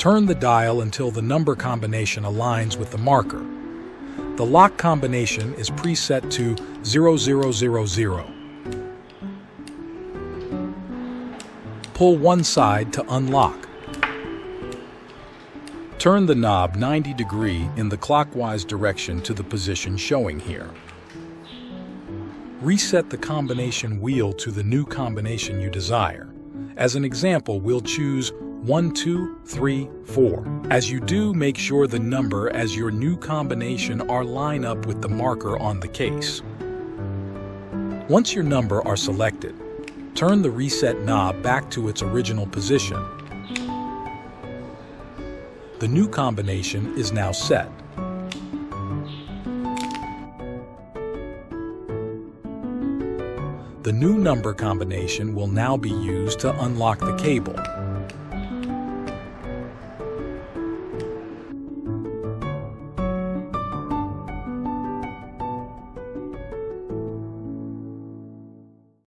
Turn the dial until the number combination aligns with the marker. The lock combination is preset to 0000. Pull one side to unlock. Turn the knob 90 degrees in the clockwise direction to the position showing here. Reset the combination wheel to the new combination you desire. As an example, we'll choose 1, 2, 3, 4. As you do, make sure the number as your new combination are line up with the marker on the case. Once your number are selected, turn the reset knob back to its original position. The new combination is now set. The new number combination will now be used to unlock the cable.